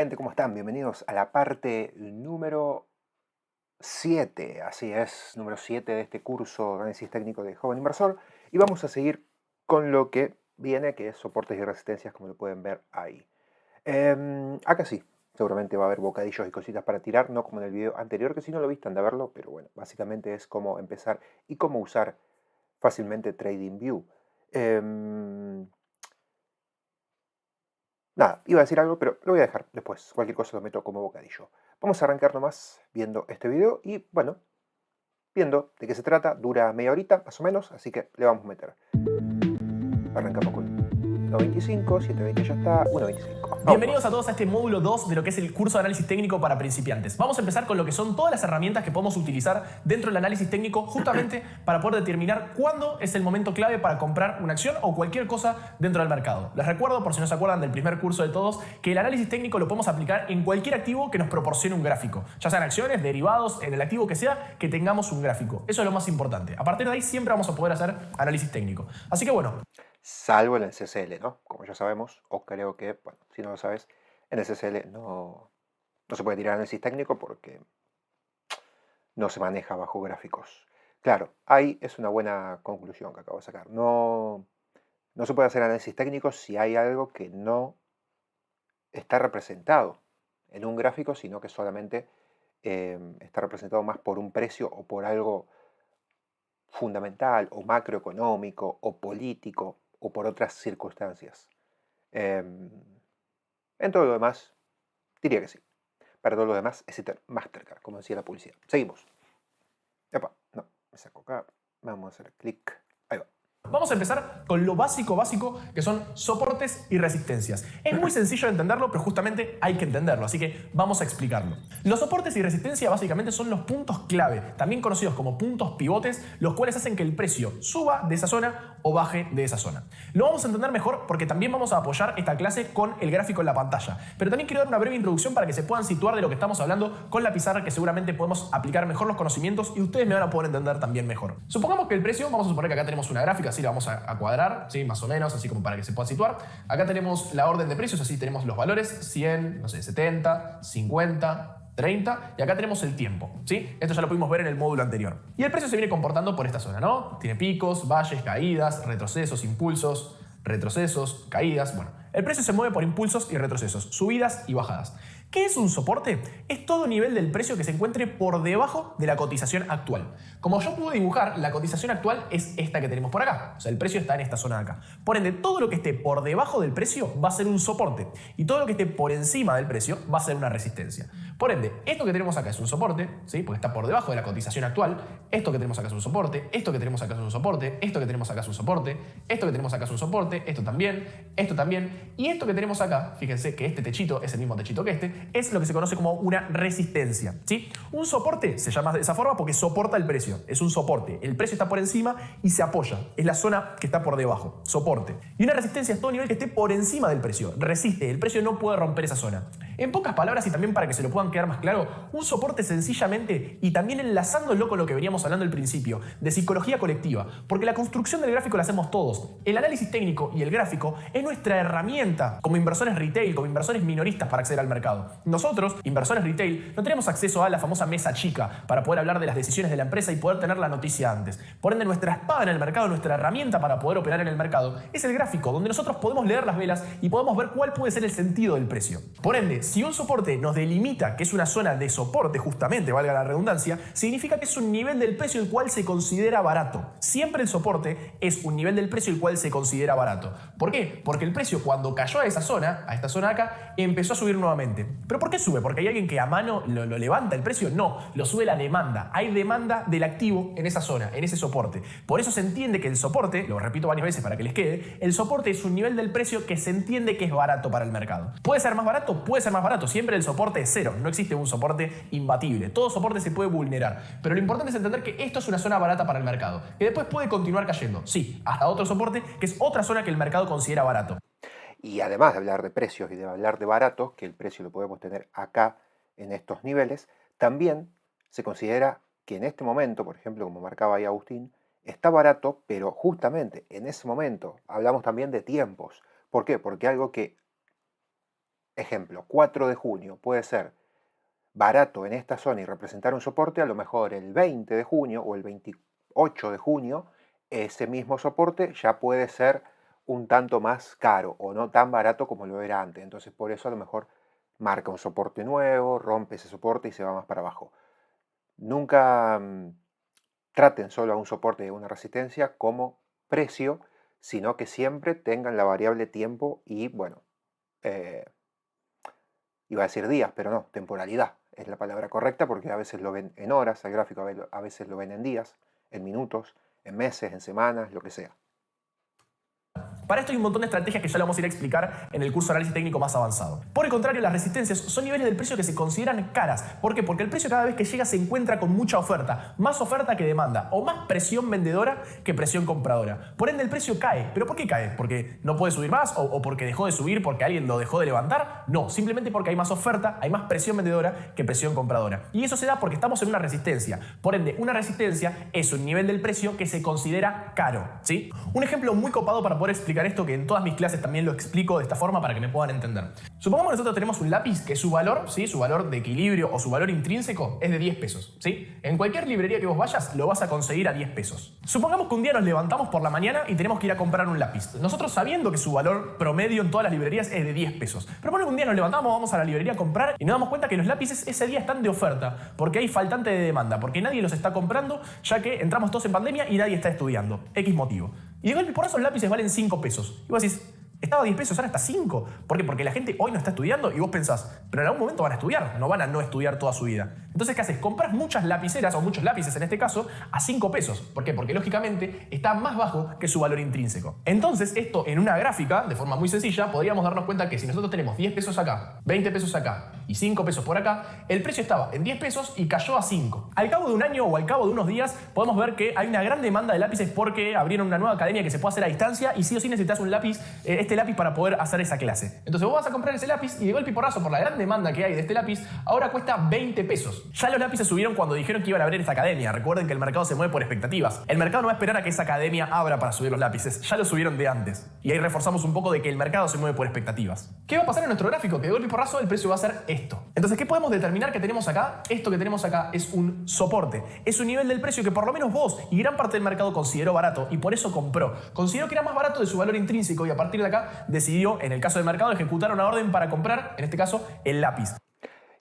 Gente, ¿cómo están? Bienvenidos a la parte número 7. Así es, número 7 de este curso de análisis técnico de Joven Inversor. Y vamos a seguir con lo que viene, que es soportes y resistencias, como lo pueden ver ahí. Acá sí, seguramente va a haber bocadillos y cositas para tirar, no como en el video anterior, que si no lo viste, anda a verlo, pero bueno, básicamente es cómo empezar y cómo usar fácilmente TradingView. Nada, iba a decir algo, pero lo voy a dejar después. Cualquier cosa lo meto como bocadillo. Vamos a arrancar nomás viendo este video y, bueno, viendo de qué se trata. Dura media horita, más o menos, así que le vamos a meter. Arrancamos con 1.25, 7.20 ya está, 1.25. Bienvenidos a todos a este módulo 2 de lo que es el curso de análisis técnico para principiantes. Vamos a empezar con lo que son todas las herramientas que podemos utilizar dentro del análisis técnico justamente para poder determinar cuándo es el momento clave para comprar una acción o cualquier cosa dentro del mercado. Les recuerdo, por si no se acuerdan del primer curso de todos, que el análisis técnico lo podemos aplicar en cualquier activo que nos proporcione un gráfico. Ya sean acciones, derivados, en el activo que sea, que tengamos un gráfico. Eso es lo más importante. A partir de ahí siempre vamos a poder hacer análisis técnico. Así que bueno. Salvo en el CCL, ¿no? Como ya sabemos, o creo que, bueno, si no lo sabes, en el CCL no se puede tirar análisis técnico porque no se maneja bajo gráficos. Claro, ahí es una buena conclusión que acabo de sacar. No se puede hacer análisis técnico si hay algo que no está representado en un gráfico, sino que solamente está representado más por un precio o por algo fundamental o macroeconómico o político o por otras circunstancias. En todo lo demás, diría que sí. Para todo lo demás, es Mastercard, como decía la publicidad. Seguimos. Epa, no, me saco acá. Vamos a hacer clic. Ahí va. Vamos a empezar con lo básico, que son soportes y resistencias. Es muy sencillo de entenderlo, pero justamente hay que entenderlo, así que vamos a explicarlo. Los soportes y resistencia básicamente son los puntos clave, también conocidos como puntos pivotes, los cuales hacen que el precio suba de esa zona o baje de esa zona. Lo vamos a entender mejor porque también vamos a apoyar esta clase con el gráfico en la pantalla. Pero también quiero dar una breve introducción para que se puedan situar de lo que estamos hablando con la pizarra, que seguramente podemos aplicar mejor los conocimientos y ustedes me van a poder entender también mejor. Supongamos que el precio, vamos a suponer que acá tenemos una gráfica, así la vamos a cuadrar, ¿sí? Más o menos, así como para que se pueda situar. Acá tenemos la orden de precios, así tenemos los valores, 100, no sé, 70, 50, 30, y acá tenemos el tiempo, ¿sí? Esto ya lo pudimos ver en el módulo anterior. Y el precio se viene comportando por esta zona, ¿no? Tiene picos, valles, caídas, retrocesos, impulsos, retrocesos, caídas. Bueno, el precio se mueve por impulsos y retrocesos, subidas y bajadas. ¿Qué es un soporte? Es todo nivel del precio que se encuentre por debajo de la cotización actual. Como yo puedo dibujar, la cotización actual es esta que tenemos por acá. O sea, el precio está en esta zona de acá. Por ende, todo lo que esté por debajo del precio va a ser un soporte. Y todo lo que esté por encima del precio va a ser una resistencia. Por ende, esto que tenemos acá es un soporte, ¿sí? Porque está por debajo de la cotización actual. Esto que tenemos acá es un soporte. Esto que tenemos acá es un soporte. Esto que tenemos acá es un soporte. Esto que tenemos acá es un soporte. Esto también. Esto también. Y esto que tenemos acá, fíjense que este techito es el mismo techito que este, es lo que se conoce como una resistencia, ¿sí? Un soporte se llama de esa forma porque soporta el precio. Es un soporte. El precio está por encima y se apoya. Es la zona que está por debajo. Soporte. Y una resistencia es todo nivel que esté por encima del precio. Resiste. El precio no puede romper esa zona. En pocas palabras, y también para que se lo puedan quedar más claro, un soporte sencillamente, y también enlazándolo con lo que veníamos hablando al principio, de psicología colectiva, porque la construcción del gráfico la hacemos todos. El análisis técnico y el gráfico es nuestra herramienta como inversores retail, como inversores minoristas para acceder al mercado. Nosotros, inversores retail, no tenemos acceso a la famosa mesa chica para poder hablar de las decisiones de la empresa y poder tener la noticia antes. Por ende, nuestra espada en el mercado, nuestra herramienta para poder operar en el mercado, es el gráfico, donde nosotros podemos leer las velas y podemos ver cuál puede ser el sentido del precio. Por ende, si un soporte nos delimita que es una zona de soporte, justamente, valga la redundancia, significa que es un nivel del precio el cual se considera barato. Siempre el soporte es un nivel del precio el cual se considera barato. ¿Por qué? Porque el precio cuando cayó a esa zona, a esta zona de acá, empezó a subir nuevamente. ¿Pero por qué sube? ¿Porque hay alguien que a mano lo levanta el precio? No, lo sube la demanda. Hay demanda del activo en esa zona, en ese soporte. Por eso se entiende que el soporte, lo repito varias veces para que les quede, el soporte es un nivel del precio que se entiende que es barato para el mercado. ¿Puede ser más barato? Puede ser más barato. Siempre el soporte es cero. No existe un soporte imbatible. Todo soporte se puede vulnerar. Pero lo importante es entender que esto es una zona barata para el mercado. Que después puede continuar cayendo. Sí, hasta otro soporte, que es otra zona que el mercado considera barato. Y además de hablar de precios y de hablar de baratos, que el precio lo podemos tener acá en estos niveles, también se considera que en este momento, por ejemplo, como marcaba ahí Agustín, está barato, pero justamente en ese momento hablamos también de tiempos. ¿Por qué? Porque algo que ejemplo, 4 de junio puede ser barato en esta zona y representar un soporte, a lo mejor el 20 de junio o el 28 de junio, ese mismo soporte ya puede ser un tanto más caro o no tan barato como lo era antes. Entonces por eso a lo mejor marca un soporte nuevo, rompe ese soporte y se va más para abajo. Nunca traten solo a un soporte y a una resistencia como precio, sino que siempre tengan la variable tiempo y, bueno, iba a decir días, pero no, temporalidad es la palabra correcta, porque a veces lo ven en horas, el gráfico a veces lo ven en días, en minutos, en meses, en semanas, lo que sea. Para esto hay un montón de estrategias que ya lo vamos a ir a explicar en el curso de análisis técnico más avanzado. Por el contrario, las resistencias son niveles del precio que se consideran caras. ¿Por qué? Porque el precio cada vez que llega se encuentra con mucha oferta, más oferta que demanda, o más presión vendedora que presión compradora. Por ende, el precio cae. ¿Pero por qué cae? ¿Porque no puede subir más? ¿O porque dejó de subir porque alguien lo dejó de levantar? No, simplemente porque hay más oferta, hay más presión vendedora que presión compradora. Y eso se da porque estamos en una resistencia. Por ende, una resistencia es un nivel del precio que se considera caro, ¿sí? Un ejemplo muy copado para poder explicar esto, que en todas mis clases también lo explico de esta forma para que me puedan entender. Supongamos que nosotros tenemos un lápiz que su valor, ¿sí? Su valor de equilibrio o su valor intrínseco es de 10 pesos, ¿sí? En cualquier librería que vos vayas lo vas a conseguir a 10 pesos. Supongamos que un día nos levantamos por la mañana y tenemos que ir a comprar un lápiz. Nosotros sabiendo que su valor promedio en todas las librerías es de 10 pesos. Pero bueno, un día nos levantamos, vamos a la librería a comprar y nos damos cuenta que los lápices ese día están de oferta porque hay faltante de demanda, porque nadie los está comprando, ya que entramos todos en pandemia y nadie está estudiando. X motivo. Y de golpe por eso los lápices valen 5 pesos. Y vos decís, estaba a 10 pesos, ahora está 5. ¿Por qué? Porque la gente hoy no está estudiando y vos pensás, pero en algún momento van a estudiar, no van a no estudiar toda su vida. Entonces, ¿qué haces? Compras muchas lapiceras o muchos lápices en este caso a 5 pesos. ¿Por qué? Porque lógicamente está más bajo que su valor intrínseco. Entonces, esto en una gráfica, de forma muy sencilla, podríamos darnos cuenta que si nosotros tenemos 10 pesos acá, 20 pesos acá y 5 pesos por acá, el precio estaba en 10 pesos y cayó a 5. Al cabo de un año o al cabo de unos días, podemos ver que hay una gran demanda de lápices porque abrieron una nueva academia que se puede hacer a distancia y sí o sí necesitas un lápiz, este lápiz para poder hacer esa clase. Entonces vos vas a comprar ese lápiz y de golpe y porrazo, por la gran demanda que hay de este lápiz, ahora cuesta 20 pesos. Ya los lápices subieron cuando dijeron que iban a abrir esta academia. Recuerden que el mercado se mueve por expectativas. El mercado no va a esperar a que esa academia abra para subir los lápices. Ya lo subieron de antes. Y ahí reforzamos un poco de que el mercado se mueve por expectativas. ¿Qué va a pasar en nuestro gráfico? Que de golpe y porrazo el precio va a ser esto. Entonces, ¿qué podemos determinar que tenemos acá? Esto que tenemos acá es un soporte. Es un nivel del precio que por lo menos vos y gran parte del mercado consideró barato y por eso compró. Consideró que era más barato de su valor intrínseco y a partir de acá decidió, en el caso del mercado, ejecutar una orden para comprar, en este caso, el lápiz.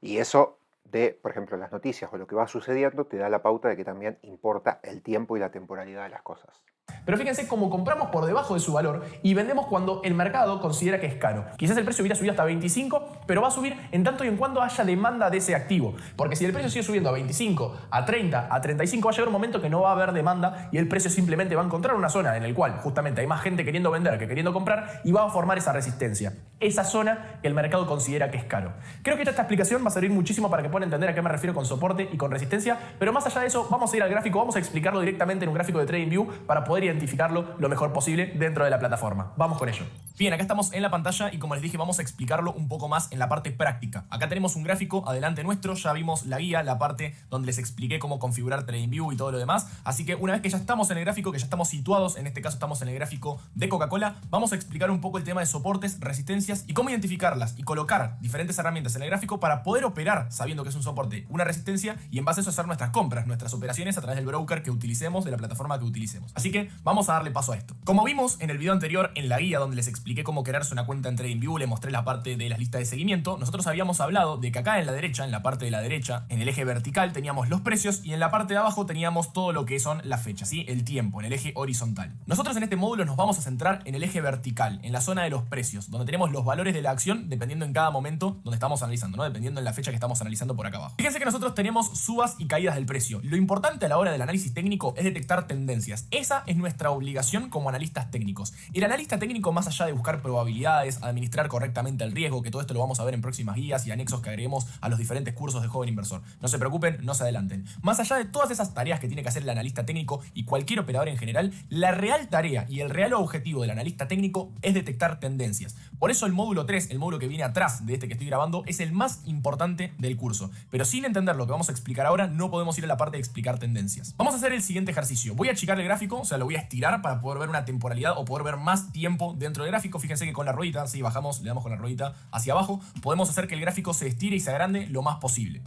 Y eso de, por ejemplo, las noticias o lo que va sucediendo te da la pauta de que también importa el tiempo y la temporalidad de las cosas. Pero fíjense cómo compramos por debajo de su valor y vendemos cuando el mercado considera que es caro. Quizás el precio hubiera subido hasta 25, pero va a subir en tanto y en cuando haya demanda de ese activo. Porque si el precio sigue subiendo a 25, a 30, a 35, va a llegar un momento que no va a haber demanda y el precio simplemente va a encontrar una zona en la cual justamente hay más gente queriendo vender que queriendo comprar y va a formar esa resistencia. Esa zona que el mercado considera que es caro. Creo que esta explicación va a servir muchísimo para que puedan entender a qué me refiero con soporte y con resistencia, pero más allá de eso, vamos a ir al gráfico, vamos a explicarlo directamente en un gráfico de TradingView para poder identificarlo lo mejor posible dentro de la plataforma. Vamos con ello. Bien, acá estamos en la pantalla y como les dije vamos a explicarlo un poco más en la parte práctica. Acá tenemos un gráfico adelante nuestro, ya vimos la guía, la parte donde les expliqué cómo configurar TradingView y todo lo demás, así que una vez que ya estamos en el gráfico, que ya estamos situados, en este caso estamos en el gráfico de Coca-Cola, vamos a explicar un poco el tema de soportes, resistencias y cómo identificarlas y colocar diferentes herramientas en el gráfico para poder operar sabiendo que es un soporte, una resistencia y en base a eso hacer nuestras compras, nuestras operaciones a través del broker que utilicemos, de la plataforma que utilicemos. Así que vamos a darle paso a esto. Como vimos en el video anterior, en la guía donde les expliqué cómo crearse una cuenta en TradingView, le mostré la parte de las listas de seguimiento, nosotros habíamos hablado de que acá en la derecha, en la parte de la derecha, en el eje vertical teníamos los precios y en la parte de abajo teníamos todo lo que son las fechas, ¿sí? El tiempo, en el eje horizontal. Nosotros en este módulo nos vamos a centrar en el eje vertical, en la zona de los precios, donde tenemos los valores de la acción dependiendo en cada momento donde estamos analizando, ¿no? Dependiendo en la fecha que estamos analizando por acá abajo. Fíjense que nosotros tenemos subas y caídas del precio. Lo importante a la hora del análisis técnico es detectar tendencias. Esa es nuestra obligación como analistas técnicos. El analista técnico, más allá de buscar probabilidades, administrar correctamente el riesgo, que todo esto lo vamos a ver en próximas guías y anexos que agreguemos a los diferentes cursos de Joven Inversor. No se preocupen, no se adelanten. Más allá de todas esas tareas que tiene que hacer el analista técnico y cualquier operador en general, la real tarea y el real objetivo del analista técnico es detectar tendencias. Por eso el módulo 3, el módulo que viene atrás de este que estoy grabando, es el más importante del curso. Pero sin entender lo que vamos a explicar ahora, no podemos ir a la parte de explicar tendencias. Vamos a hacer el siguiente ejercicio. Voy a achicar el gráfico, o sea, lo voy a estirar para poder ver una temporalidad o poder ver más tiempo dentro del gráfico. Fíjense que con la ruedita, si bajamos, le damos con la ruedita hacia abajo, podemos hacer que el gráfico se estire y se agrande lo más posible.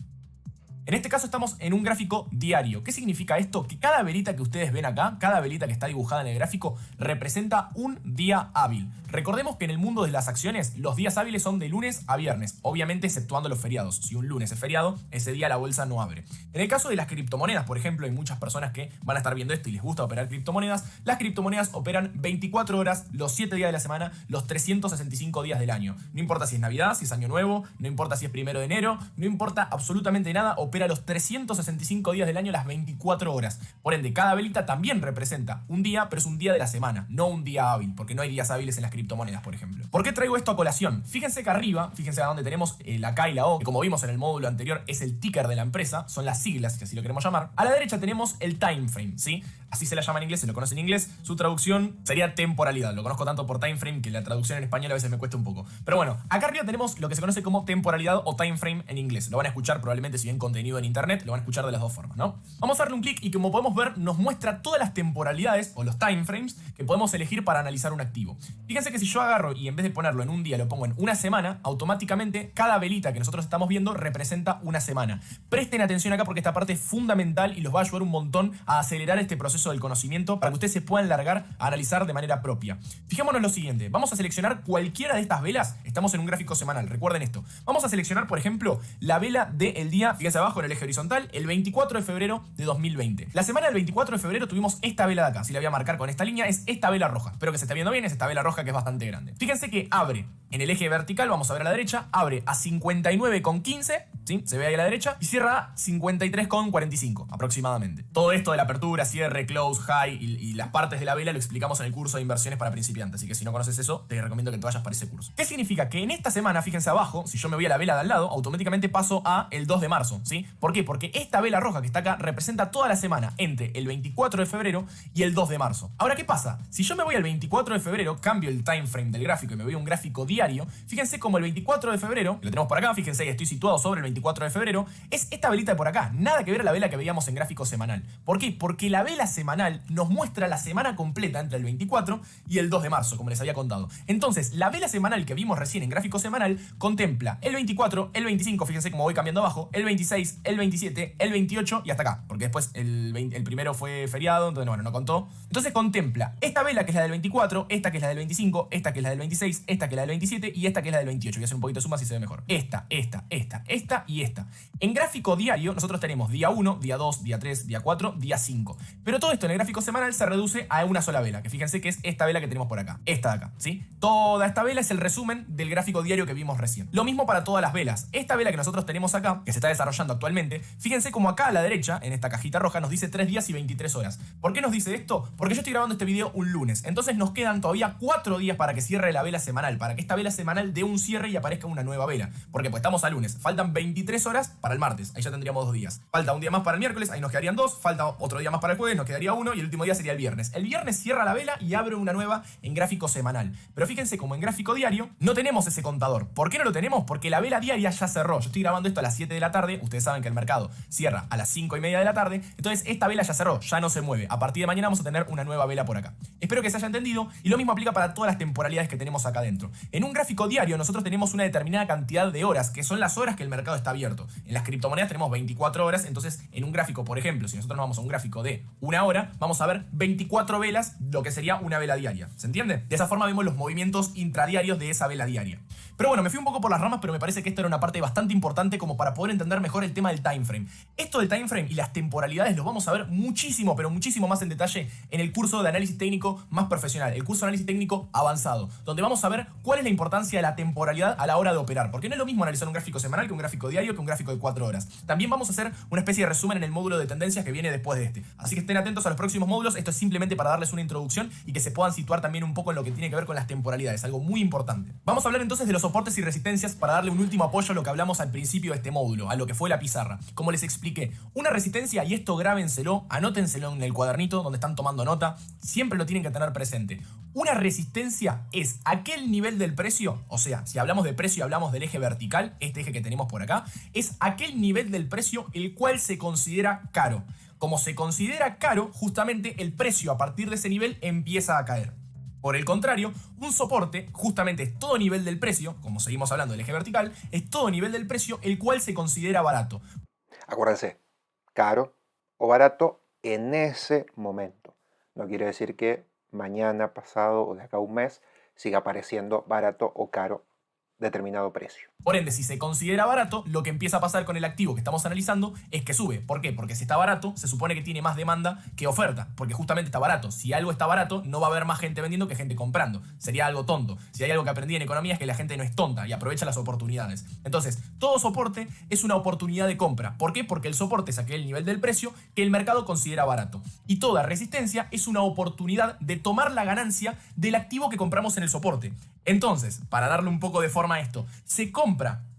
En este caso estamos en un gráfico diario. ¿Qué significa esto? Que cada velita que ustedes ven acá, cada velita que está dibujada en el gráfico, representa un día hábil. Recordemos que en el mundo de las acciones, los días hábiles son de lunes a viernes, obviamente exceptuando los feriados. Si un lunes es feriado, ese día la bolsa no abre. En el caso de las criptomonedas, por ejemplo, hay muchas personas que van a estar viendo esto y les gusta operar criptomonedas. Las criptomonedas operan 24 horas, los 7 días de la semana, los 365 días del año. No importa si es Navidad, si es Año Nuevo, no importa si es 1 de enero, no importa absolutamente nada, opera los 365 días del año, las 24 horas. Por ende, cada velita también representa un día, pero es un día de la semana, no un día hábil, porque no hay días hábiles en las criptomonedas, por ejemplo. ¿Por qué traigo esto a colación? Fíjense que arriba, fíjense a donde tenemos la K y la O, que como vimos en el módulo anterior es el ticker de la empresa, son las siglas, si así lo queremos llamar. A la derecha tenemos el time frame, ¿sí? Así se la llama en inglés, se lo conoce en inglés. Su traducción sería temporalidad. Lo conozco tanto por time frame que la traducción en español a veces me cuesta un poco. Pero bueno, acá arriba tenemos lo que se conoce como temporalidad o time frame en inglés. Lo van a escuchar probablemente si ven contenido en internet, lo van a escuchar de las dos formas, ¿no? Vamos a darle un clic y como podemos ver nos muestra todas las temporalidades o los time frames que podemos elegir para analizar un activo. Fíjense que si yo agarro y en vez de ponerlo en un día lo pongo en una semana, automáticamente cada velita que nosotros estamos viendo representa una semana. Presten atención acá porque esta parte es fundamental y los va a ayudar un montón a acelerar este proceso del conocimiento para que ustedes se puedan largar a analizar de manera propia. Fijémonos lo siguiente, vamos a seleccionar cualquiera de estas velas, estamos en un gráfico semanal, recuerden esto. Vamos a seleccionar, por ejemplo, la vela del día, fíjense abajo en el eje horizontal, el 24 de febrero de 2020. La semana del 24 de febrero tuvimos esta vela de acá, si la voy a marcar con esta línea, es esta vela roja. Espero que se esté viendo bien, es esta vela roja que es bastante grande. Fíjense que abre en el eje vertical, vamos a ver a la derecha, abre a 59,15, ¿sí? Se ve ahí a la derecha, y cierra a 53,45 aproximadamente. Todo esto de la apertura, cierre, close, high y las partes de la vela lo explicamos en el curso de inversiones para principiantes, así que si no conoces eso, te recomiendo que te vayas para ese curso. ¿Qué significa? Que en esta semana, fíjense abajo, si yo me voy a la vela de al lado, automáticamente paso a el 2 de marzo, ¿sí? ¿Por qué? Porque esta vela roja que está acá representa toda la semana entre el 24 de febrero y el 2 de marzo. Ahora, ¿qué pasa? Si yo me voy al 24 de febrero, cambio el time frame del gráfico y me voy a un gráfico diario, fíjense como el 24 de febrero, que lo tenemos por acá, fíjense que estoy situado sobre el 24 de febrero, es esta velita de por acá, nada que ver a la vela que veíamos en gráfico semanal. ¿Por qué? Porque la vela semanal nos muestra la semana completa entre el 24 y el 2 de marzo, como les había contado. Entonces, la vela semanal que vimos recién en gráfico semanal contempla el 24, el 25, fíjense cómo voy cambiando abajo, el 26, el 27, el 28 y hasta acá, porque después el primero fue feriado, entonces bueno, no contó. Entonces contempla esta vela que es la del 24, esta que es la del 25, esta que es la del 26, esta que es la del 27 y esta que es la del 28. Voy a hacer un poquito de suma si se ve mejor. Esta y esta. En gráfico diario nosotros tenemos día 1, día 2, día 3, día 4, día 5. Pero todo esto en el gráfico semanal se reduce a una sola vela, que fíjense que es esta vela que tenemos por acá. Esta de acá, ¿sí? Toda esta vela es el resumen del gráfico diario que vimos recién. Lo mismo para todas las velas. Esta vela que nosotros tenemos acá, que se está desarrollando actualmente, fíjense como acá a la derecha, en esta cajita roja, nos dice 3 días y 23 horas. ¿Por qué nos dice esto? Porque yo estoy grabando este video un lunes. Entonces nos quedan todavía 4 días para que cierre la vela semanal, para que esta vela semanal dé un cierre y aparezca una nueva vela. Porque pues estamos a lunes. Faltan 23 horas para el martes. Ahí ya tendríamos 2 días. Falta un día más para el miércoles, ahí nos quedarían 2. Falta otro día más para el jueves, nos quedaría 1. Y el último día sería el viernes. El viernes cierra la vela y abre una nueva en gráfico semanal. Pero fíjense como en gráfico diario no tenemos ese contador. ¿Por qué no lo tenemos? Porque la vela diaria ya cerró. Yo estoy grabando esto a las 7 de la tarde. Ustedes saben que el mercado cierra a las 5:30 de la tarde. Entonces esta vela ya cerró, ya no se mueve. A partir de mañana vamos a tener una nueva vela por acá. Espero que se haya entendido y lo mismo aplica para todas las temporalidades que tenemos acá dentro. En un gráfico diario nosotros tenemos una determinada cantidad de horas, que son las horas que el mercado está abierto. En las criptomonedas tenemos 24 horas, entonces en un gráfico, por ejemplo, si nosotros nos vamos a un gráfico de una hora, vamos a ver 24 velas, lo que sería una vela diaria. ¿Se entiende? De esa forma vemos los movimientos intradiarios de esa vela diaria. Pero bueno, me fui un poco por las ramas, pero me parece que esto era una parte bastante importante como para poder entender mejor el tema del time frame. Esto del time frame y las temporalidades lo vamos a ver muchísimo, pero muchísimo más en detalle en el curso de análisis técnico más profesional, el curso de análisis técnico avanzado, donde vamos a ver cuál es la importancia de la temporalidad a la hora de operar, porque no es lo mismo analizar un gráfico semanal que un gráfico diario que un gráfico de 4 horas. También vamos a hacer una especie de resumen en el módulo de tendencias que viene después de este. Así que estén atentos a los próximos módulos, esto es simplemente para darles una introducción y que se puedan situar también un poco en lo que tiene que ver con las temporalidades, algo muy importante. Vamos a hablar entonces de los soportes y resistencias para darle un último apoyo a lo que hablamos al principio de este módulo, a lo que fue la pizarra. Como les expliqué, una resistencia, y esto grábenselo, anótenselo en el cuadernito donde están tomando nota, siempre lo tienen que tener presente. Una resistencia es aquel nivel del precio, o sea, si hablamos de precio y hablamos del eje vertical, este eje que tenemos por acá, es aquel aquel nivel del precio el cual se considera caro. Como se considera caro, justamente el precio a partir de ese nivel empieza a caer. Por el contrario, un soporte justamente es todo nivel del precio, como seguimos hablando del eje vertical, es todo nivel del precio el cual se considera barato. Acuérdense, caro o barato en ese momento. No quiere decir que mañana, pasado o de acá a un mes siga apareciendo barato o caro determinado precio. Por ende, si se considera barato, lo que empieza a pasar con el activo que estamos analizando es que sube. ¿Por qué? Porque si está barato, se supone que tiene más demanda que oferta, porque justamente está barato. Si algo está barato, no va a haber más gente vendiendo que gente comprando. Sería algo tonto. Si hay algo que aprendí en economía es que la gente no es tonta y aprovecha las oportunidades. Entonces, todo soporte es una oportunidad de compra. ¿Por qué? Porque el soporte es aquel nivel del precio que el mercado considera barato. Y toda resistencia es una oportunidad de tomar la ganancia del activo que compramos en el soporte. Entonces, para darle un poco de forma a esto, se compra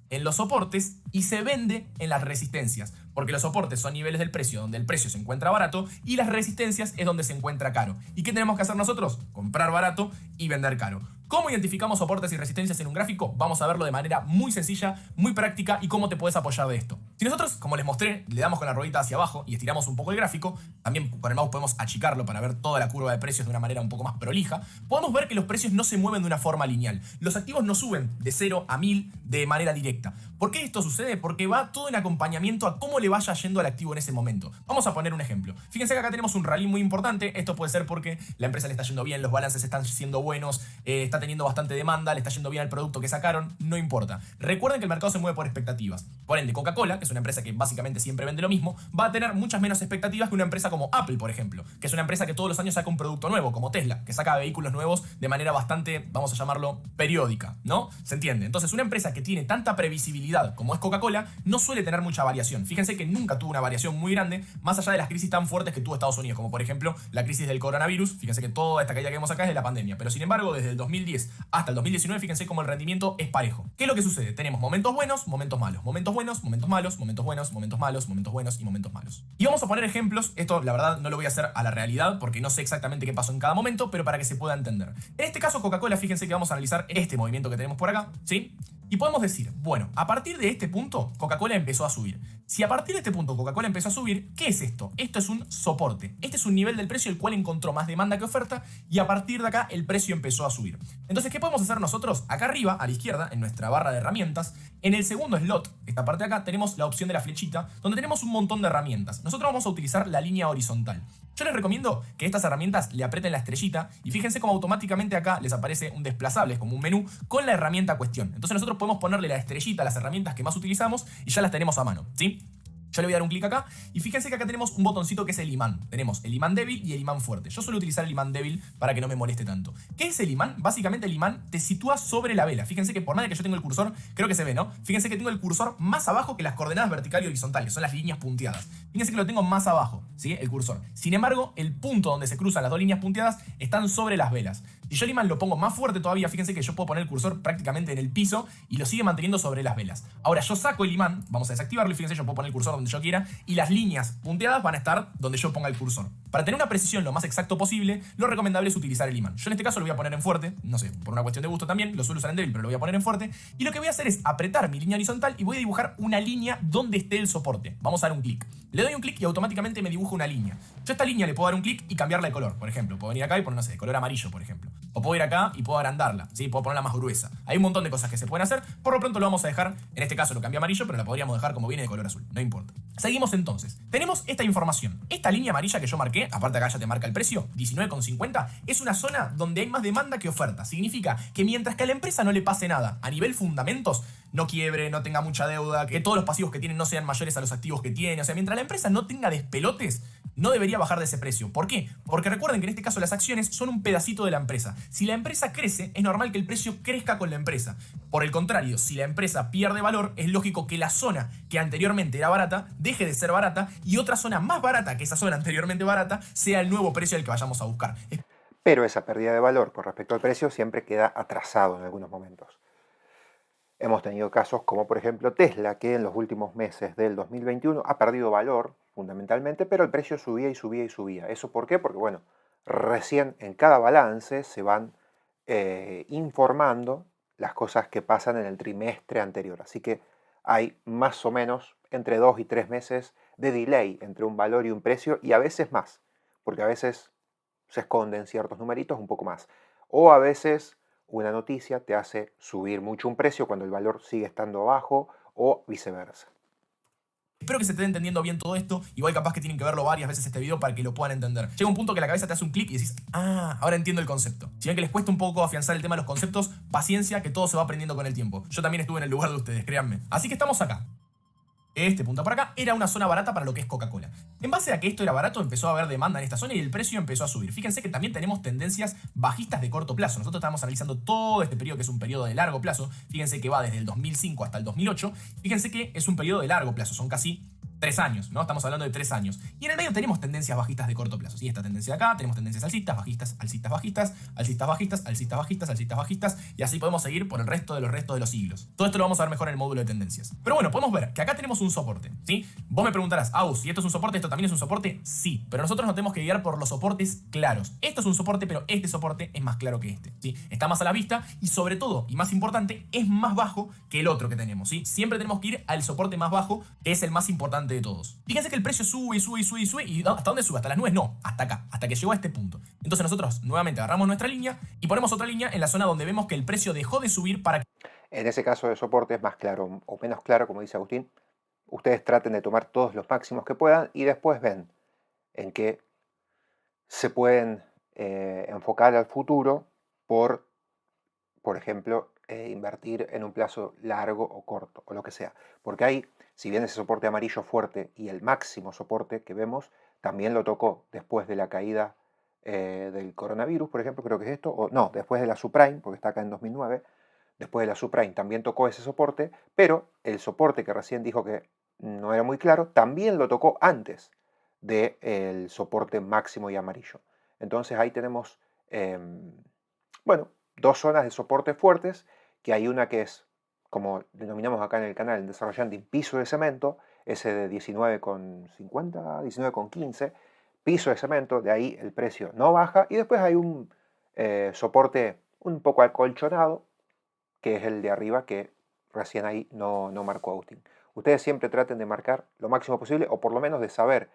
en los soportes y se vende en las resistencias, porque los soportes son niveles del precio donde el precio se encuentra barato y las resistencias es donde se encuentra caro. ¿Y qué tenemos que hacer nosotros? Comprar barato y vender caro. ¿Cómo identificamos soportes y resistencias en un gráfico? Vamos a verlo de manera muy sencilla, muy práctica y cómo te puedes apoyar de esto. Si nosotros, como les mostré, le damos con la ruedita hacia abajo y estiramos un poco el gráfico, también con el mouse podemos achicarlo para ver toda la curva de precios de una manera un poco más prolija, podemos ver que los precios no se mueven de una forma lineal. Los activos no suben de 0 a 1000 de manera directa. ¿Por qué esto sucede? Porque va todo en acompañamiento a cómo le vaya yendo al activo en ese momento. Vamos a poner un ejemplo. Fíjense que acá tenemos un rally muy importante. Esto puede ser porque la empresa le está yendo bien, los balances están siendo buenos, está teniendo bastante demanda, le está yendo bien al producto que sacaron, no importa. Recuerden que el mercado se mueve por expectativas. Por ende, Coca-Cola, que es una empresa que básicamente siempre vende lo mismo, va a tener muchas menos expectativas que una empresa como Apple, por ejemplo, que es una empresa que todos los años saca un producto nuevo, como Tesla, que saca vehículos nuevos de manera bastante, vamos a llamarlo, periódica, ¿no? ¿Se entiende? Entonces, una empresa que tiene tanta previsibilidad como es Coca-Cola, no suele tener mucha variación. Fíjense que nunca tuvo una variación muy grande, más allá de las crisis tan fuertes que tuvo Estados Unidos, como por ejemplo la crisis del coronavirus. Fíjense que toda esta caída que vemos acá es de la pandemia, pero sin embargo, desde el 2010 hasta el 2019, fíjense cómo el rendimiento es parejo. ¿Qué es lo que sucede? Tenemos momentos buenos, momentos malos, momentos buenos, momentos malos, momentos buenos, momentos malos, momentos buenos y momentos malos. Y vamos a poner ejemplos. Esto, la verdad, no lo voy a hacer a la realidad porque no sé exactamente qué pasó en cada momento, pero para que se pueda entender. En este caso, Coca-Cola, fíjense que vamos a analizar este movimiento que tenemos por acá, ¿sí? Y podemos decir, bueno, a partir de este punto, Coca-Cola empezó a subir. Si a partir de este punto Coca-Cola empezó a subir, ¿qué es esto? Esto es un soporte. Este es un nivel del precio el cual encontró más demanda que oferta y a partir de acá el precio empezó a subir. Entonces, ¿qué podemos hacer nosotros? Acá arriba, a la izquierda, en nuestra barra de herramientas, en el segundo slot, esta parte de acá, tenemos la opción de la flechita, donde tenemos un montón de herramientas. Nosotros vamos a utilizar la línea horizontal. Yo les recomiendo que estas herramientas le aprieten la estrellita y fíjense cómo automáticamente acá les aparece un desplazable, es como un menú, con la herramienta cuestión. Entonces nosotros podemos ponerle la estrellita a las herramientas que más utilizamos y ya las tenemos a mano, ¿sí? Yo le voy a dar un clic acá y fíjense que acá tenemos un botoncito que es el imán. Tenemos el imán débil y el imán fuerte. Yo suelo utilizar el imán débil para que no me moleste tanto. ¿Qué es el imán? Básicamente el imán te sitúa sobre la vela. Fíjense que por más de que yo tengo el cursor, creo que se ve, ¿no? Fíjense que tengo el cursor más abajo que las coordenadas vertical y horizontal, que son las líneas punteadas. Fíjense que lo tengo más abajo, ¿sí? El cursor. Sin embargo, el punto donde se cruzan las dos líneas punteadas están sobre las velas. Si yo el imán lo pongo más fuerte todavía, fíjense que yo puedo poner el cursor prácticamente en el piso y lo sigue manteniendo sobre las velas. Ahora yo saco el imán, vamos a desactivarlo y fíjense, yo puedo poner el cursor donde yo quiera y las líneas punteadas van a estar donde yo ponga el cursor. Para tener una precisión lo más exacto posible, lo recomendable es utilizar el imán. Yo en este caso lo voy a poner en fuerte, no sé, por una cuestión de gusto también, lo suelo usar en débil, pero lo voy a poner en fuerte. Y lo que voy a hacer es apretar mi línea horizontal y voy a dibujar una línea donde esté el soporte. Vamos a dar un clic. Le doy un clic y automáticamente me dibuja una línea. Yo a esta línea le puedo dar un clic y cambiarla de color, por ejemplo. Puedo venir acá y poner, no sé, de color amarillo, por ejemplo. O puedo ir acá y puedo agrandarla, ¿sí? Puedo ponerla más gruesa. Hay un montón de cosas que se pueden hacer. Por lo pronto lo vamos a dejar, en este caso lo cambié a amarillo, pero la podríamos dejar como viene de color azul. No importa. Seguimos entonces. Tenemos esta información. Esta línea amarilla que yo marqué, aparte acá ya te marca el precio, 19,50, es una zona donde hay más demanda que oferta. Significa que mientras que a la empresa no le pase nada a nivel fundamentos, no quiebre, no tenga mucha deuda, que todos los pasivos que tiene no sean mayores a los activos que tiene, o sea, mientras la empresa no tenga despelotes, no debería bajar de ese precio. ¿Por qué? Porque recuerden que en este caso las acciones son un pedacito de la empresa. Si la empresa crece, es normal que el precio crezca con la empresa. Por el contrario, si la empresa pierde valor, es lógico que la zona que anteriormente era barata deje de ser barata y otra zona más barata que esa zona anteriormente barata sea el nuevo precio al que vayamos a buscar. Pero esa pérdida de valor con respecto al precio siempre queda atrasado en algunos momentos. Hemos tenido casos como por ejemplo Tesla, que en los últimos meses del 2021 ha perdido valor fundamentalmente, pero el precio subía y subía y subía. ¿Eso por qué? Porque bueno, recién en cada balance se van informando las cosas que pasan en el trimestre anterior. Así que hay más o menos entre 2 y 3 meses de delay entre un valor y un precio, y a veces más, porque a veces se esconden ciertos numeritos un poco más. O a veces una noticia te hace subir mucho un precio cuando el valor sigue estando bajo, o viceversa. Espero que se esté entendiendo bien todo esto. Igual capaz que tienen que verlo varias veces este video para que lo puedan entender. Llega un punto que la cabeza te hace un clic y decís, ah, ahora entiendo el concepto. Si ven que les cuesta un poco afianzar el tema de los conceptos, paciencia, que todo se va aprendiendo con el tiempo. Yo también estuve en el lugar de ustedes, créanme. Así que estamos acá. Este punto por acá era una zona barata para lo que es Coca-Cola. En base a que esto era barato, empezó a haber demanda en esta zona y el precio empezó a subir. Fíjense que también tenemos tendencias bajistas de corto plazo. Nosotros estamos analizando todo este periodo, que es un periodo de largo plazo. Fíjense que va desde el 2005 hasta el 2008. Fíjense que es un periodo de largo plazo, son casi 3 años, ¿no? Estamos hablando de 3 años. Y en el medio tenemos tendencias bajistas de corto plazo. ¿Sí? Esta tendencia de acá, tenemos tendencias alcistas, bajistas, alcistas, bajistas, alcistas, bajistas, alcistas, bajistas, alcistas, bajistas, y así podemos seguir por el resto de los siglos. Todo esto lo vamos a ver mejor en el módulo de tendencias. Pero bueno, podemos ver que acá tenemos un soporte, ¿sí? Vos me preguntarás, Aus, ¿y esto es un soporte? ¿Esto también es un soporte? Sí, pero nosotros nos tenemos que guiar por los soportes claros. Esto es un soporte, pero este soporte es más claro que este, ¿sí? Está más a la vista y sobre todo, y más importante, es más bajo que el otro que tenemos, ¿sí? Siempre tenemos que ir al soporte más bajo, que es el más importante de todos. Fíjense que el precio sube y sube y sube y sube. ¿Y hasta dónde sube? ¿Hasta las nubes? No, hasta acá, hasta que llegó a este punto. Entonces nosotros nuevamente agarramos nuestra línea y ponemos otra línea en la zona donde vemos que el precio dejó de subir para... En ese caso de soporte es más claro o menos claro, como dice Agustín. Ustedes traten de tomar todos los máximos que puedan y después ven en qué se pueden enfocar al futuro por ejemplo, invertir en un plazo largo o corto, o lo que sea. Porque ahí, si bien ese soporte amarillo fuerte y el máximo soporte que vemos, también lo tocó después de la caída del coronavirus, por ejemplo, creo que es esto, o no, después de la subprime, porque está acá en 2009, después de la subprime también tocó ese soporte, pero el soporte que recién dijo que no era muy claro, también lo tocó antes del soporte máximo y amarillo. Entonces ahí tenemos, bueno, dos zonas de soporte fuertes, que hay una que es, como denominamos acá en el canal, en Desarrollando, piso de cemento, ese de 19,50, 19,15, piso de cemento, de ahí el precio no baja, y después hay un soporte un poco acolchonado, que es el de arriba, que recién ahí no marcó Agustín. Ustedes siempre traten de marcar lo máximo posible, o por lo menos de saber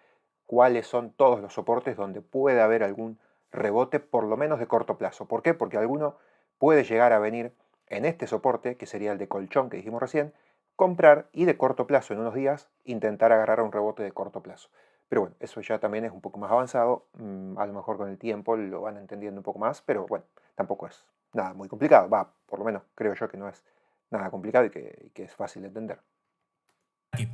cuáles son todos los soportes donde puede haber algún rebote, por lo menos de corto plazo. ¿Por qué? Porque alguno puede llegar a venir en este soporte, que sería el de colchón que dijimos recién, comprar y de corto plazo, en unos días, intentar agarrar un rebote de corto plazo. Pero bueno, eso ya también es un poco más avanzado, a lo mejor con el tiempo lo van entendiendo un poco más, pero bueno, tampoco es nada muy complicado, por lo menos creo yo que no es nada complicado y que es fácil de entender.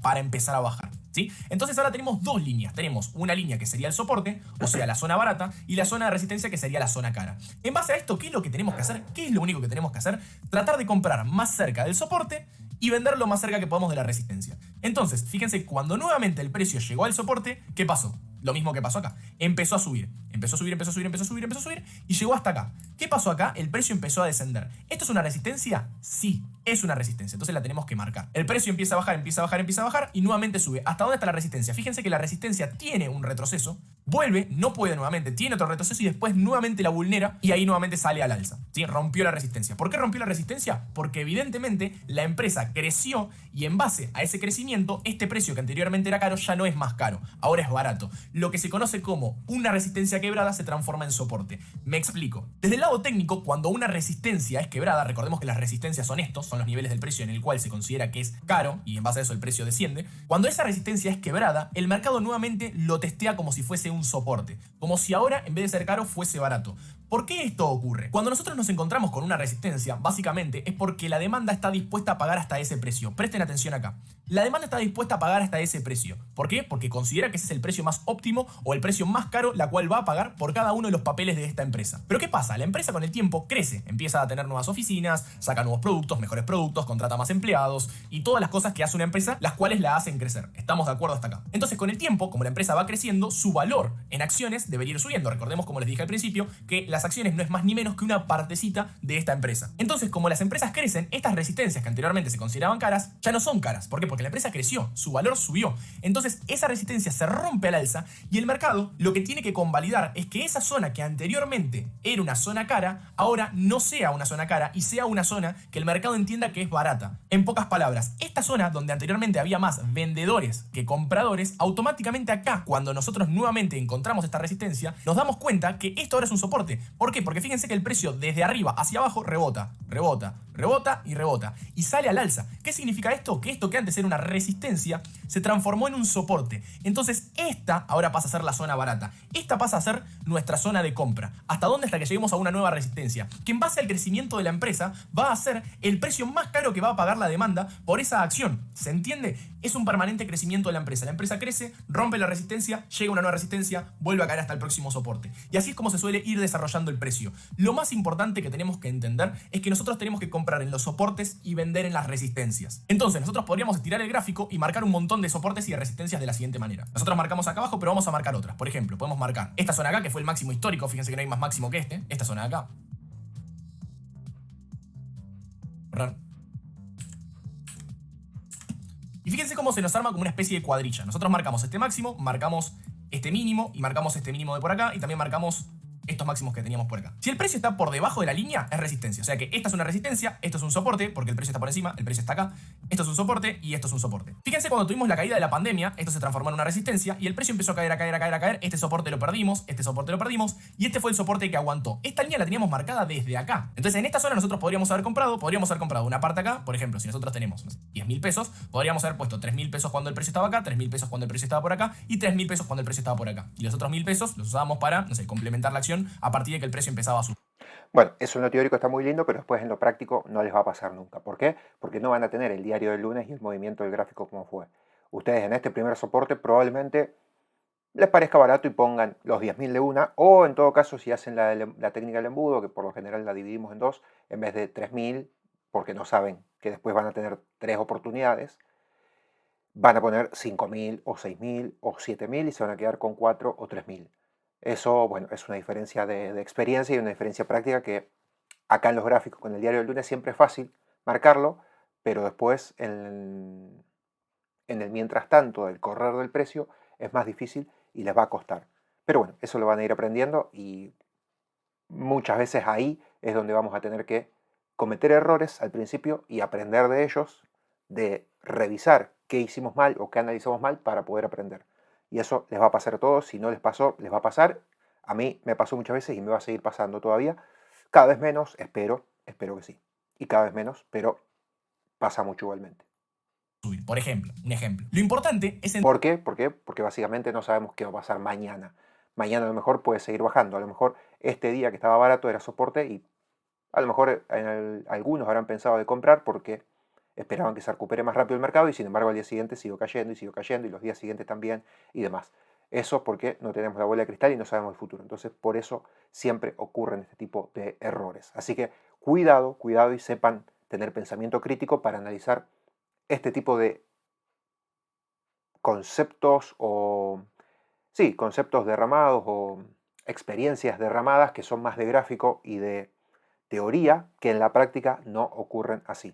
Para empezar a bajar, ¿sí? Entonces ahora tenemos dos líneas. Tenemos una línea que sería el soporte, o sea, la zona barata, y la zona de resistencia que sería la zona cara. En base a esto, ¿qué es lo que tenemos que hacer? ¿Qué es lo único que tenemos que hacer? Tratar de comprar más cerca del soporte y vender lo más cerca que podamos de la resistencia. Entonces, fíjense, cuando nuevamente el precio llegó al soporte, ¿qué pasó? Lo mismo que pasó acá. Empezó a subir, empezó a subir, empezó a subir, empezó a subir, empezó a subir y llegó hasta acá. ¿Qué pasó acá? El precio empezó a descender. ¿Esto es una resistencia? Sí, es una resistencia. Entonces la tenemos que marcar. El precio empieza a bajar, empieza a bajar, empieza a bajar y nuevamente sube. ¿Hasta dónde está la resistencia? Fíjense que la resistencia tiene un retroceso, vuelve, no puede nuevamente, tiene otro retroceso y después nuevamente la vulnera y ahí nuevamente sale al alza, ¿sí? Rompió la resistencia. ¿Por qué rompió la resistencia? Porque evidentemente la empresa creció y en base a ese crecimiento, este precio que anteriormente era caro ya no es más caro, ahora es barato. Lo que se conoce como una resistencia quebrada se transforma en soporte. Me explico. Desde el lado técnico, cuando una resistencia es quebrada, recordemos que las resistencias son estos, son los niveles del precio en el cual se considera que es caro y en base a eso el precio desciende. Cuando esa resistencia es quebrada, el mercado nuevamente lo testea como si fuese un soporte, como si ahora en vez de ser caro fuese barato. ¿Por qué esto ocurre? Cuando nosotros nos encontramos con una resistencia, básicamente es porque la demanda está dispuesta a pagar hasta ese precio. Presten atención acá. La demanda está dispuesta a pagar hasta ese precio. ¿Por qué? Porque considera que ese es el precio más óptimo o el precio más caro, la cual va a pagar por cada uno de los papeles de esta empresa. Pero ¿qué pasa? La empresa con el tiempo crece, empieza a tener nuevas oficinas, saca nuevos productos, mejores productos, contrata más empleados y todas las cosas que hace una empresa, las cuales la hacen crecer. ¿Estamos de acuerdo hasta acá? Entonces, con el tiempo, como la empresa va creciendo, su valor en acciones debería ir subiendo. Recordemos, como les dije al principio, que las las acciones no es más ni menos que una partecita de esta empresa. Entonces, como las empresas crecen, estas resistencias que anteriormente se consideraban caras, ya no son caras. ¿Por qué? Porque la empresa creció, su valor subió. Entonces, esa resistencia se rompe al alza y el mercado lo que tiene que convalidar es que esa zona que anteriormente era una zona cara, ahora no sea una zona cara y sea una zona que el mercado entienda que es barata. En pocas palabras, esta zona donde anteriormente había más vendedores que compradores, automáticamente acá, cuando nosotros nuevamente encontramos esta resistencia, nos damos cuenta que esto ahora es un soporte. ¿Por qué? Porque fíjense que el precio desde arriba hacia abajo rebota, rebota, rebota y rebota y sale al alza. ¿Qué significa esto? Que esto que antes era una resistencia se transformó en un soporte. Entonces esta ahora pasa a ser la zona barata. Esta pasa a ser nuestra zona de compra. ¿Hasta dónde? Hasta que lleguemos a una nueva resistencia, que en base al crecimiento de la empresa va a ser el precio más caro que va a pagar la demanda por esa acción. ¿Se entiende? Es un permanente crecimiento de la empresa. La empresa crece, rompe la resistencia, llega una nueva resistencia, vuelve a caer hasta el próximo soporte. Y así es como se suele ir desarrollando el precio. Lo más importante que tenemos que entender es que nosotros tenemos que comprar en los soportes y vender en las resistencias. Entonces, nosotros podríamos estirar el gráfico y marcar un montón de soportes y de resistencias de la siguiente manera. Nosotros marcamos acá abajo, pero vamos a marcar otras. Por ejemplo, podemos marcar esta zona acá, que fue el máximo histórico. Fíjense que no hay más máximo que este. Esta zona de acá. Borrar. Y fíjense cómo se nos arma como una especie de cuadrilla. Nosotros marcamos este máximo, marcamos este mínimo y marcamos este mínimo de por acá y también marcamos estos máximos que teníamos por acá. Si el precio está por debajo de la línea, es resistencia. O sea que esta es una resistencia, esto es un soporte, porque el precio está por encima, el precio está acá. Esto es un soporte y esto es un soporte. Fíjense cuando tuvimos la caída de la pandemia, esto se transformó en una resistencia y el precio empezó a caer, a caer, a caer, a caer. Este soporte lo perdimos, este soporte lo perdimos y este fue el soporte que aguantó. Esta línea la teníamos marcada desde acá. Entonces en esta zona nosotros podríamos haber comprado una parte acá. Por ejemplo, si nosotros tenemos, no sé, 10.000 pesos, podríamos haber puesto 3.000 pesos cuando el precio estaba acá, 3.000 pesos cuando el precio estaba por acá y 3.000 pesos cuando el precio estaba por acá. Y los otros 1.000 pesos los usábamos para, no sé, complementar la acción a partir de que el precio empezaba a subir. Bueno, eso en lo teórico está muy lindo, pero después en lo práctico no les va a pasar nunca. ¿Por qué? Porque no van a tener el diario del lunes y el movimiento del gráfico como fue. Ustedes en este primer soporte probablemente les parezca barato y pongan los 10.000 de una, o en todo caso si hacen la técnica del embudo, que por lo general la dividimos en dos, en vez de 3.000, porque no saben que después van a tener tres oportunidades, van a poner 5.000 o 6.000 o 7.000 y se van a quedar con 4 o 3.000. Eso, bueno, es una diferencia de experiencia y una diferencia práctica que acá en los gráficos con el diario del lunes siempre es fácil marcarlo, pero después en el mientras tanto del correr del precio es más difícil y les va a costar. Pero bueno, eso lo van a ir aprendiendo y muchas veces ahí es donde vamos a tener que cometer errores al principio y aprender de ellos, de revisar qué hicimos mal o qué analizamos mal para poder aprender. Y eso les va a pasar a todos. Si no les pasó, les va a pasar. A mí me pasó muchas veces y me va a seguir pasando todavía. Cada vez menos, espero que sí. Y cada vez menos, pero pasa mucho igualmente. Por ejemplo, un ejemplo. Lo importante es... ¿Por qué? ¿Por qué? Porque básicamente no sabemos qué va a pasar mañana. Mañana a lo mejor puede seguir bajando. A lo mejor este día que estaba barato era soporte y a lo mejor algunos habrán pensado de comprar porque esperaban que se recupere más rápido el mercado y sin embargo al día siguiente siguió cayendo y los días siguientes también y demás. Eso porque no tenemos la bola de cristal y no sabemos el futuro. Entonces por eso siempre ocurren este tipo de errores. Así que cuidado, cuidado y sepan tener pensamiento crítico para analizar este tipo de conceptos o, sí, conceptos derramados o experiencias derramadas que son más de gráfico y de teoría que en la práctica no ocurren así.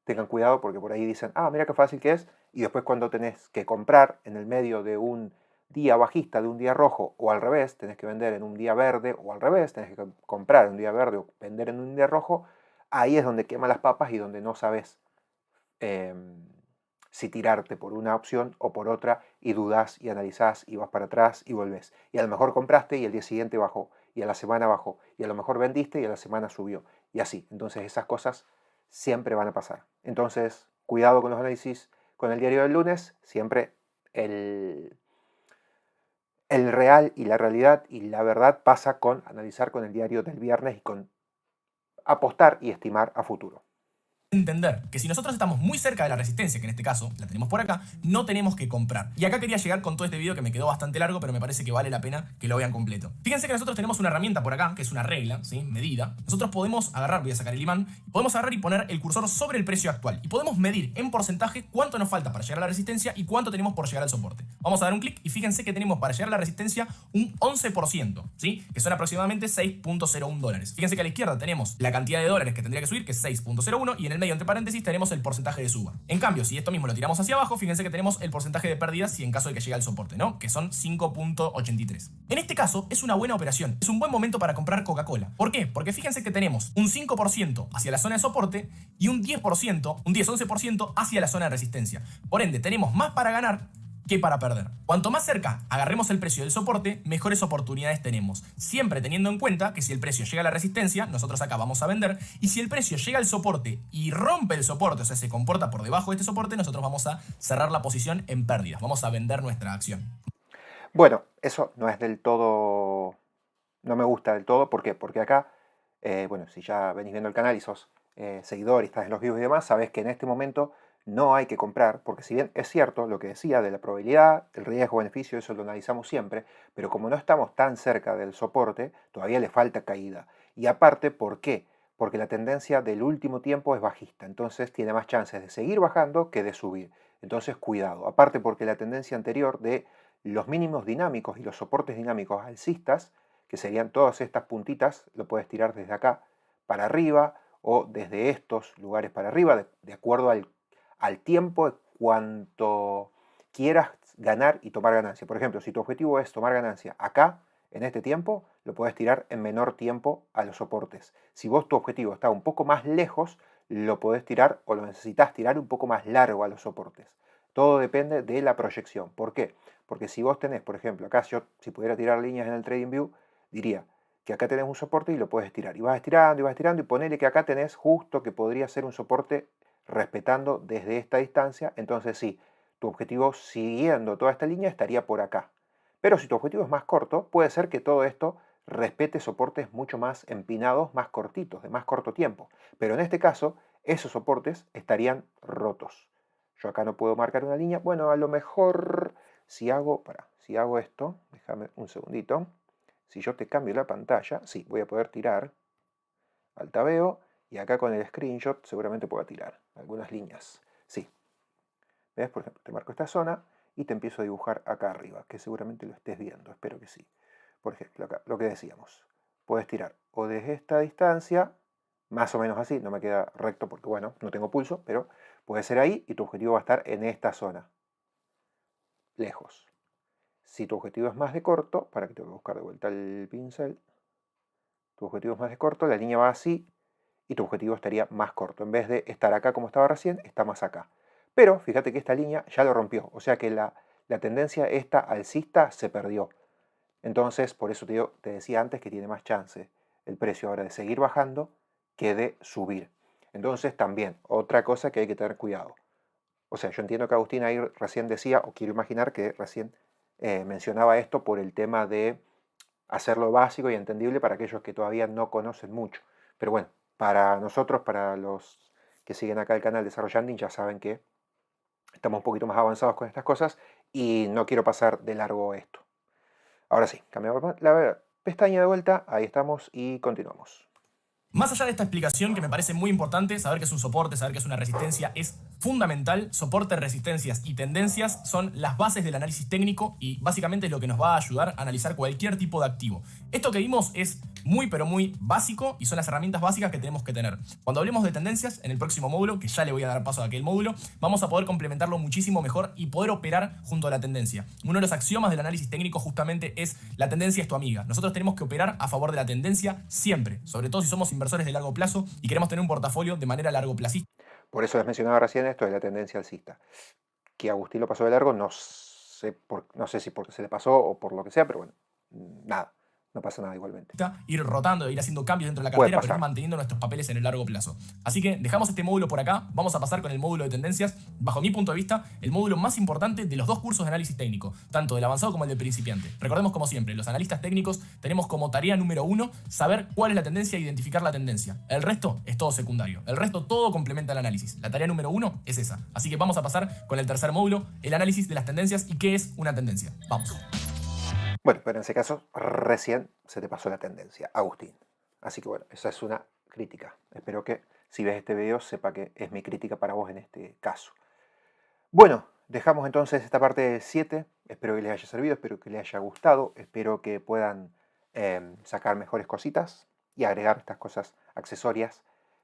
Tengan cuidado porque por ahí dicen, ah, mira qué fácil que es, y después cuando tenés que comprar en el medio de un día bajista, de un día rojo, o al revés, tenés que vender en un día verde, o al revés, tenés que comprar en un día verde o vender en un día rojo, ahí es donde queman las papas y donde no sabes si tirarte por una opción o por otra y dudás y analizás y vas para atrás y volvés. Y a lo mejor compraste y el día siguiente bajó, y a la semana bajó, y a lo mejor vendiste y a la semana subió, y así. Entonces esas cosas siempre van a pasar. Entonces, cuidado con los análisis con el diario del lunes, siempre el real y la realidad y la verdad pasa con analizar con el diario del viernes y con apostar y estimar a futuro. entender que si nosotros estamos muy cerca de la resistencia, que en este caso la tenemos por acá, no tenemos que comprar. Y acá quería llegar con todo este video que me quedó bastante largo, pero me parece que vale la pena que lo vean completo. Fíjense que nosotros tenemos una herramienta por acá, que es una regla, ¿sí? Medida. Nosotros podemos agarrar, voy a sacar el imán, podemos agarrar y poner el cursor sobre el precio actual. Y podemos medir en porcentaje cuánto nos falta para llegar a la resistencia y cuánto tenemos por llegar al soporte. Vamos a dar un clic y fíjense que tenemos para llegar a la resistencia un 11%, ¿sí? Que son aproximadamente $6.01. Fíjense que a la izquierda tenemos la cantidad de dólares que tendría que subir, que es 6.01, y en el medio, entre paréntesis, tenemos el porcentaje de suba. En cambio, si esto mismo lo tiramos hacia abajo, fíjense que tenemos el porcentaje de pérdidas si en caso de que llegue al soporte, ¿no? Que son 5.83. En este caso, es una buena operación. Es un buen momento para comprar Coca-Cola. ¿Por qué? Porque fíjense que tenemos un 5% hacia la zona de soporte y un 10%, un 10-11% hacia la zona de resistencia. Por ende, tenemos más para ganar que para perder. Cuanto más cerca agarremos el precio del soporte, mejores oportunidades tenemos. Siempre teniendo en cuenta que si el precio llega a la resistencia, nosotros acá vamos a vender. Y si el precio llega al soporte y rompe el soporte, o sea, se comporta por debajo de este soporte, nosotros vamos a cerrar la posición en pérdidas. Vamos a vender nuestra acción. Bueno, eso no es del todo, no me gusta del todo. ¿Por qué? Porque acá, bueno, si ya venís viendo el canal y sos seguidor y estás en los vivos y demás, sabes que en este momento no hay que comprar, porque si bien es cierto lo que decía de la probabilidad, el riesgo-beneficio, eso lo analizamos siempre, pero como no estamos tan cerca del soporte, todavía le falta caída. Y aparte, ¿por qué? Porque la tendencia del último tiempo es bajista, entonces tiene más chances de seguir bajando que de subir. Entonces, cuidado. Aparte porque la tendencia anterior de los mínimos dinámicos y los soportes dinámicos alcistas, que serían todas estas puntitas, lo puedes tirar desde acá para arriba o desde estos lugares para arriba, de acuerdo al tiempo de cuánto quieras ganar y tomar ganancia. Por ejemplo, si tu objetivo es tomar ganancia acá, en este tiempo, lo puedes tirar en menor tiempo a los soportes. Si vos tu objetivo está un poco más lejos, lo podés tirar o lo necesitas tirar un poco más largo a los soportes. Todo depende de la proyección. ¿Por qué? Porque si vos tenés, por ejemplo, acá yo si pudiera tirar líneas en el TradingView, diría que acá tenés un soporte y lo puedes estirar. Y vas estirando y ponele que acá tenés justo que podría ser un soporte respetando desde esta distancia. Entonces sí, tu objetivo siguiendo toda esta línea estaría por acá. Pero si tu objetivo es más corto, puede ser que todo esto respete soportes mucho más empinados, más cortitos, de más corto tiempo. Pero en este caso, esos soportes estarían rotos. Yo acá no puedo marcar una línea. Bueno, a lo mejor si hago esto, déjame un segundito. Si yo te cambio la pantalla, sí, voy a poder tirar al tabeo y acá con el screenshot seguramente pueda tirar algunas líneas. Sí. ¿Ves? Por ejemplo, te marco esta zona y te empiezo a dibujar acá arriba, que seguramente lo estés viendo, espero que sí. Por ejemplo, acá, lo que decíamos, puedes tirar o desde esta distancia, más o menos así, no me queda recto porque, bueno, no tengo pulso, pero puede ser ahí y tu objetivo va a estar en esta zona, lejos. Si tu objetivo es más de corto, para que tengo que buscar de vuelta el pincel, tu objetivo es más de corto, la línea va así y tu objetivo estaría más corto. En vez de estar acá como estaba recién, está más acá. Pero fíjate que esta línea ya lo rompió, o sea que la tendencia esta alcista se perdió. Entonces, por eso te decía antes que tiene más chance el precio ahora de seguir bajando que de subir. Entonces, también, otra cosa que hay que tener cuidado. O sea, yo entiendo que Agustín ahí recién decía, o quiero imaginar que recién mencionaba esto por el tema de hacerlo básico y entendible para aquellos que todavía no conocen mucho. Pero bueno, para nosotros, para los que siguen acá el canal Desarrollando, ya saben que estamos un poquito más avanzados con estas cosas y no quiero pasar de largo esto. Ahora sí, cambiamos la pestaña de vuelta, ahí estamos y continuamos. Más allá de esta explicación que me parece muy importante, saber que es un soporte, saber que es una resistencia es fundamental. Soporte, resistencias y tendencias son las bases del análisis técnico y básicamente es lo que nos va a ayudar a analizar cualquier tipo de activo. Esto que vimos es muy pero muy básico y son las herramientas básicas que tenemos que tener. Cuando hablemos de tendencias, en el próximo módulo, que ya le voy a dar paso a aquel módulo, vamos a poder complementarlo muchísimo mejor y poder operar junto a la tendencia. Uno de los axiomas del análisis técnico justamente es la tendencia es tu amiga. Nosotros tenemos que operar a favor de la tendencia siempre, sobre todo si somos inversores de largo plazo y queremos tener un portafolio de manera largo plazista. Por eso les mencionaba recién esto de la tendencia alcista. Que Agustín lo pasó de largo, no sé si porque se le pasó o por lo que sea, pero bueno, nada. no pasa nada igualmente. Ir rotando, ir haciendo cambios dentro de la Puede cartera, pero ir pasar. manteniendo nuestros papeles en el largo plazo. Así que dejamos este módulo por acá, vamos a pasar con el módulo de tendencias, bajo mi punto de vista, el módulo más importante de los dos cursos de análisis técnico, tanto del avanzado como el del principiante. Recordemos como siempre, los analistas técnicos tenemos como tarea número 1 saber cuál es la tendencia e identificar la tendencia. El resto es todo secundario, el resto todo complementa el análisis. La tarea número 1 es esa. Así que vamos a pasar con el tercer módulo, el análisis de las tendencias y qué es una tendencia. Vamos. Bueno, pero en ese caso, recién se te pasó la tendencia, Agustín. Así que bueno, esa es una crítica. Espero que si ves este video sepa que es mi crítica para vos en este caso. Bueno, dejamos entonces esta parte 7. Espero que les haya servido, espero que les haya gustado, espero que puedan sacar mejores cositas y agregar estas cosas accesorias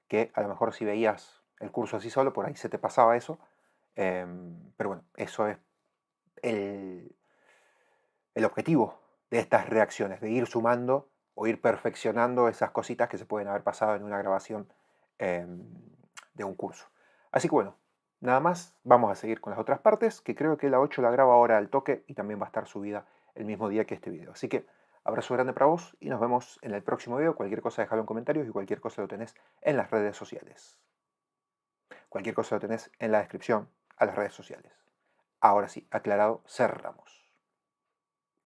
que a lo mejor si veías el curso así solo, por ahí se te pasaba eso. Pero bueno, eso es el objetivo de estas reacciones, de ir sumando o ir perfeccionando esas cositas que se pueden haber pasado en una grabación de un curso. Así que bueno, nada más, vamos a seguir con las otras partes, que creo que la 8 la grabo ahora al toque y también va a estar subida el mismo día que este video. Así que abrazo grande para vos y nos vemos en el próximo video. Cualquier cosa dejalo en comentarios y cualquier cosa lo tenés en las redes sociales. Cualquier cosa lo tenés en la descripción a las redes sociales. Ahora sí, aclarado, cerramos.